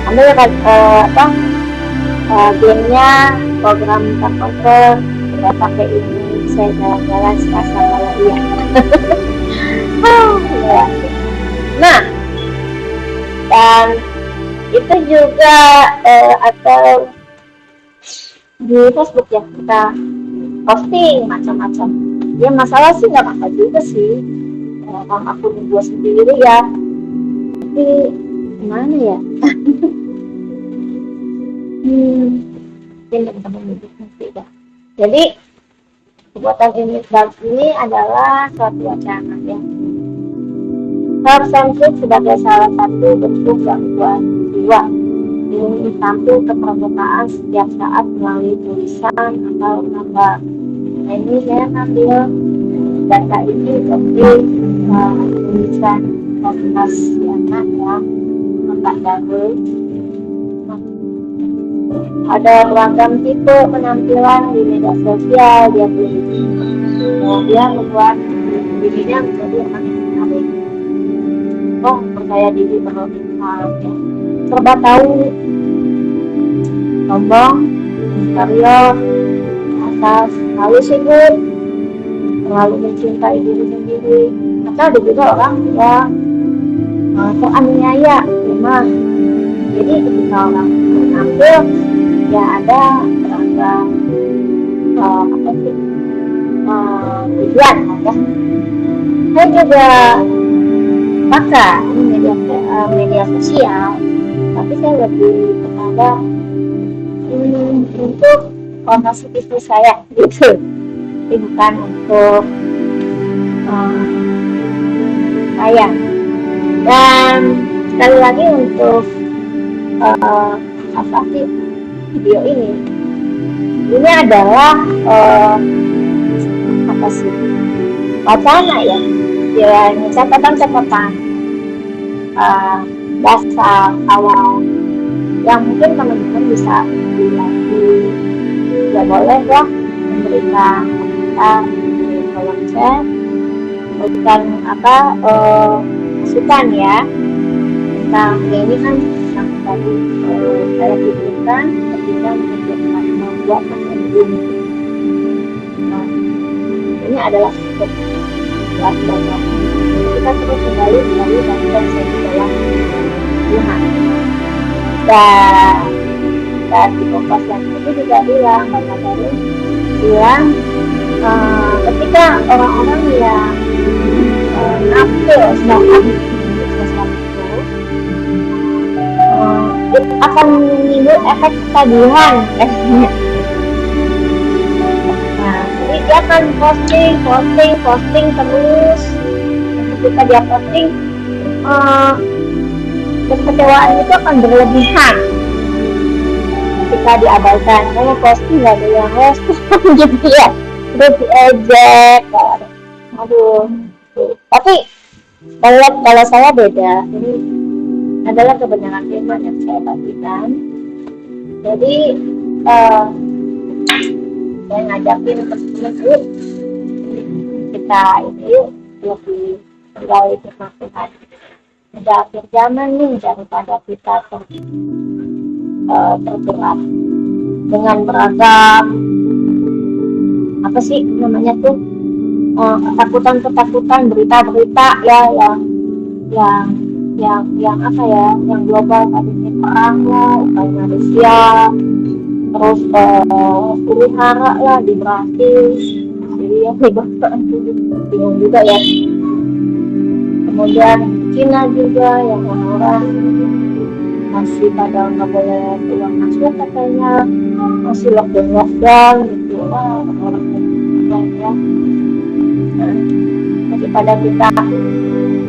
Ambil gamenya program komputer kita pakai ini, saya jalan-jalan serasa kalau iya. Ya. Nah, dan itu juga atau di Facebook ya kita posting macam-macam. Ya masalah sih nggak apa-apa juga sih, kalau aku buat sendiri ya. Tapi gimana ya? Mungkin teman-teman ngerti ya. Jadi perbuatan ini adalah suatu wacana ya. Self-centered sebagai salah satu bentuk gangguan jiwa ini tampil ke permukaan setiap saat melalui tulisan atau gambar. Nah, ini saya ambil data ini dari tulisan komunitas anak ya, Mbak Darul. Ada beragam tipe penampilan di media sosial dia membuat dirinya menjadi orang yang menarik. Oh, percaya diri berlebihan, ya. Serba tahu, sombong, inferior, atas, terlalu sibuk, terlalu mencintai diri sendiri. Atau ada juga orang yang teraniaya, lemah. Jadi ketika orang menampil, ya ada beragam apa sih tujuan, ya. Saya juga pakai media sosial, tapi saya lebih kepada untuk promosi bisnis saya gitu, tapi bukan untuk saya. Dan sekali lagi untuk apa sih video ini adalah apa sih wacana, ya, catatan dasar awal yang mungkin teman-teman bisa lagi, ya boleh ya memberikan komentar di kolom chat, memberikan masukan ya tentang ini kan yang tadi saya pikirkan ketika membuat konten ini. Ini adalah buat program kita terus kembali dan konsep dalam Tuhan. Dan di kompas yang itu juga bilang, Bapak Baru bilang ketika orang-orang yang nampil sedangkan itu akan menimbul efek ketagihan. Nah, jadi dia akan posting terus. Ketika dia posting, kekecewaan itu akan berlebihan ketika diabaikan. Karena posting nggak ada yang respon gitu ya, terus diejek. Aduh. Tapi kalau saya beda, ini adalah kebenaran firman yang saya bagikan. Jadi saya ngajakin teman-teman yuk kita yuk lebih menggali firman Tuhan. Udah akhir zaman nih, daripada kita terjerat dengan beragam apa sih namanya tuh ketakutan berita-berita ya yang apa ya, yang global, tadi ini perang lah, Ukraina Rusia, terus huru hara lah di Brasil, Syria, bingung juga ya. Kemudian Cina juga yang orang masih pada nggak boleh keluar masuk katanya, masih lockdown gitu lah orang ya. Daripada kita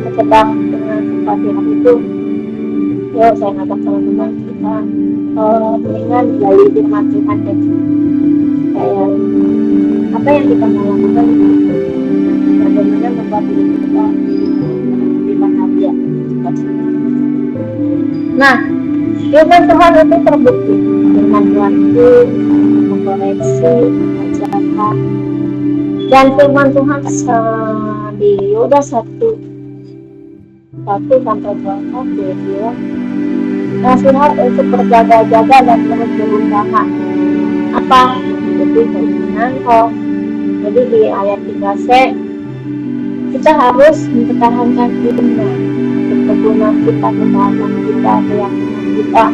terjebak dengan kekhawatiran itu, yuk saya ngajak teman-teman kita mendingan gali firman Tuhan deh. Kayak apa yang kita mau lakukan, bagaimana membuat diri kita lebih bahagia. Nah, firman Tuhan itu terbukti. Firman Tuhan itu mengkoreksi, mengajarkan. Dan firman Tuhan di Yudas 1 sampai 12 dia bilang nasihat untuk berjaga-jaga dan terus berusaha. Apa? Jadi keinginan kok. Jadi di ayat 3c kita harus mempertahankan iman, keteguhan kita, ketaatan kita, keyakinan kita,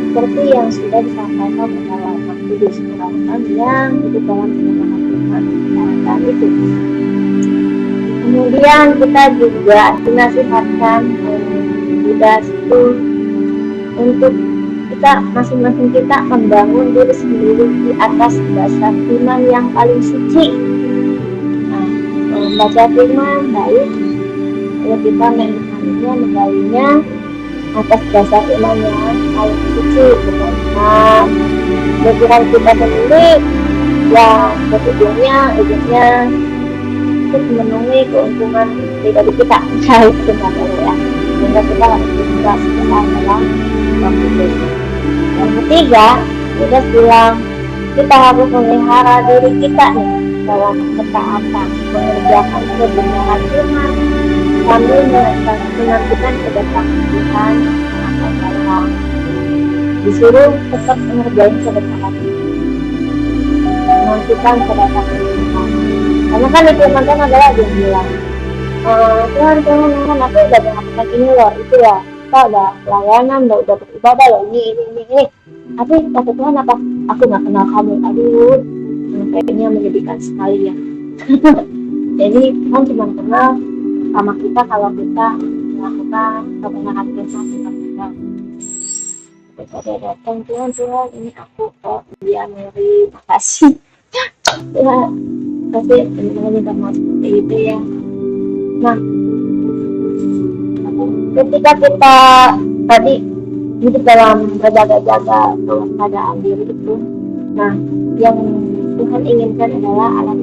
seperti yang sudah disampaikan dalam Kudus orang yang hidup dalam kebenaran Tuhan dan itu. Kemudian kita juga dinasihatkan Yudas itu untuk kita masing-masing kita membangun diri sendiri di atas dasar iman yang paling suci. Nah, membaca firman baik, kalau kita memahaminya, menggalinya atas dasar iman yang paling suci, bukan pikiran kita sendiri yang ujungnya untuk memenuhi keuntungan pribadi kita. Itu benar ya. Sehingga kita harus bergerak dalam waktu itu. Yang ketiga, kita bilang kita harus memelihara diri kita nih dalam ketaatan mengerjakan kebenaran firman sambil menantikan kedatangan Tuhan yang akan datang. Disuruh tetap mengerjakan kebenaran, menantikan kedatangan Tuhan. Karena kan di firman kan adalah dia bilang, Tuhan aku udah melakukan ini loh, itu ya, kita udah pelayanan, udah beribadah loh, ini. Tapi kata Tuhan apa? Aku nggak kenal kamu. Aduh, kayaknya menyedihkan sekali ya. Jadi Tuhan cuma kenal sama kita kalau kita melakukan kebenaran Tuhan seperti kita. Ketika dia datang, Tuhan ini aku kok dia Mary, makasih. Tuhan, tapi teman-teman juga mau seperti itu ya. Nah, ketika kita tadi hidup dalam berjaga-jaga kewaspadaan diri itu, nah yang Tuhan inginkan adalah alam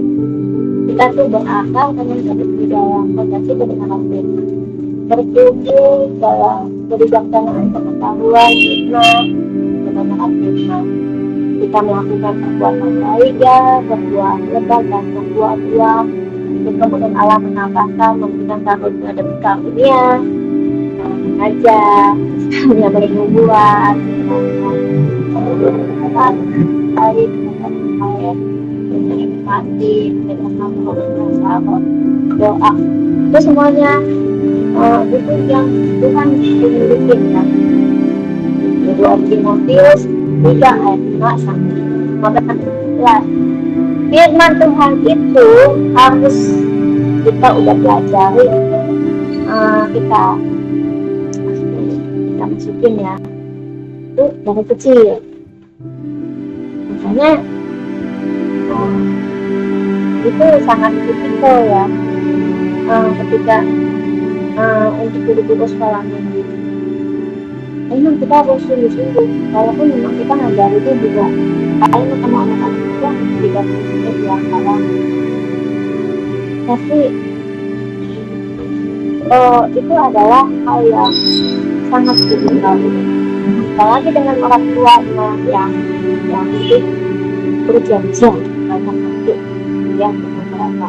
kita tuh berakal dengan hidup di dalam kondisi kebenaran firman, bertumbuh dalam kebijaksanaan pengetahuan hikmah kebenaran firman. Kita melakukan perbuatan baik ya, berbuat lebat dan berbuat uang. Kemudian Allah menambahkan memberikan karunia demi karunia, mengajar, hanya bernubuat, baik, menikmati, sahabat, doa, itu semuanya itu yang Tuhan ingin bikin kan. 2 Timotius 3 ayat 5 sampai 15. Firman Tuhan itu harus kita udah pelajari, kita masukin ya, itu dari kecil. Makanya itu sangat kritikal ya, ketika untuk guru-guru sekolah minggu. Memang kita harus sungguh-sungguh, walaupun memang kita ngajar itu juga kalian ketemu anak-anak itu juga ya kalah. Tapi itu adalah hal yang sangat kritikal, apalagi dengan orang tuanya yang itu berjanji banyak waktu ya dengan mereka.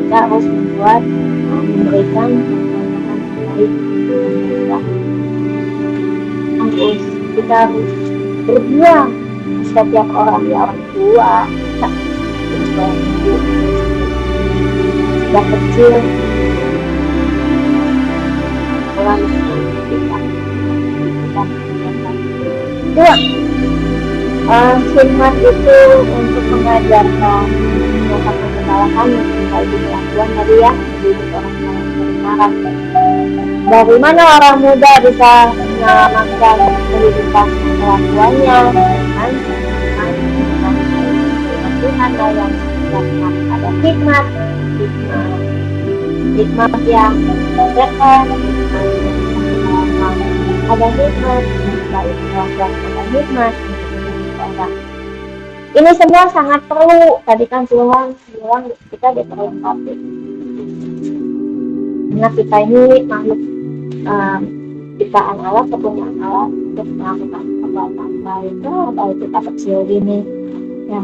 Kita harus membuat memberikan pengalaman baik mereka. Kita harus berjuang setiap orang ya, orang tua sudah kecil orang kita dua khidmat itu untuk mengajarkan tentang kesalahan yang tinggal di kelakuan tadi ya, mendidik orang-orang kebenaran. Dari mana orang muda bisa menyelamatkan kehidupan kelakuannya dengan Tuhan yang sedang ada hikmat yang mengajarkan, ada hikmat baik kelakuan, ada hikmat orang. Ini semua sangat perlu. Tadi kan Tuhan bilang kita diperlengkapi. Karena kita ini makhluk ciptaan Allah, kepunyaan Allah untuk melakukan perbuatan baik. Dari kita kecil ini ya,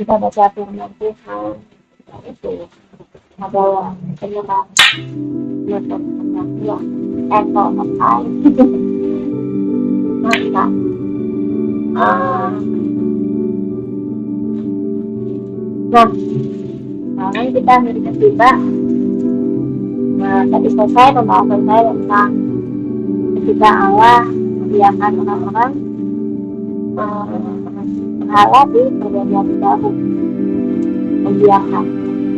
kita baca firman Tuhan itu adalah penyebab untuk ya apple of eye. Maka sekarang kita tiba. Tadi selesai pembahasan saya tentang ketika Allah membiarkan orang-orang berhala di perjanjian baru, membiarkan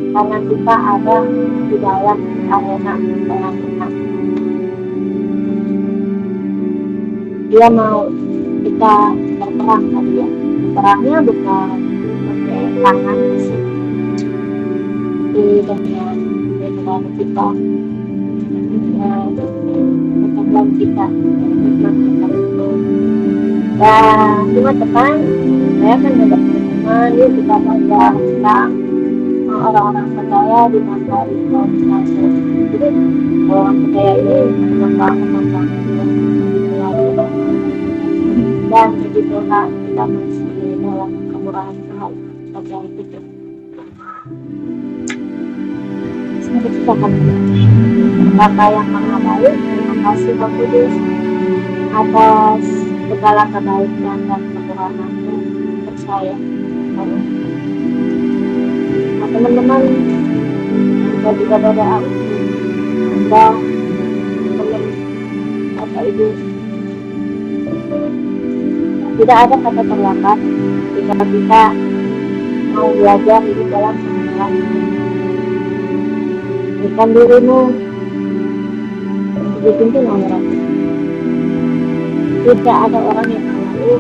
karena kita ada di dalam arena perang. Dia mau kita berperang tadi ya, perangnya bukan pakai tangan fisik di dengan kita berkembang kita dan teman-teman saya akan mengajak teman-teman yuk kita belajar tentang orang-orang percaya di masa reformasi. Jadi orang percaya ini tentang dan puji Tuhan kita masih dalam kemurahan Tuhan. ajaib itu. Sampai kita akan Bapa yang Maha Baik, terima kasih Roh Kudus atas segala kebaikan dan kekurangan-Mu untuk saya. Nah, teman-teman, kita juga berdoa untuk Anda, teman, Bapak Ibu. Tidak ada kata terlambat jika kita mau belajar hidup dalam kebenaran. Berikan dirimu dipimpin oleh Roh. Tidak ada orang yang terlalu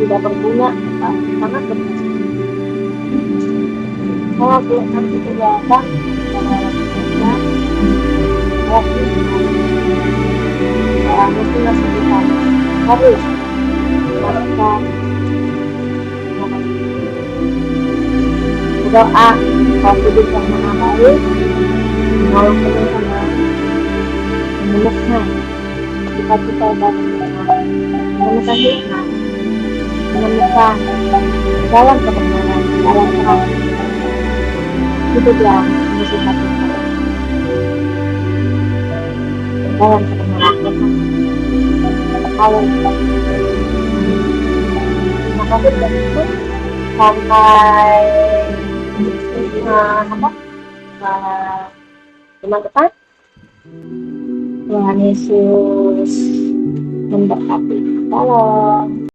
tidak berguna, sangat berguna. Saya akan itu datang dalam kerja, masing-masing kita harus melakukan berdoa Roh Kudus yang Maha Baik menolong teman-teman menemukan cita-cita dan menemukan hikmah, menemukan dalam kebenaran, dalam terang hidup yang bersifat Tuhan, dalam kebenaran Tuhan. Kalau terima kasih teman-teman, sampai teman depan. Tuhan Yesus memberkati. Salam.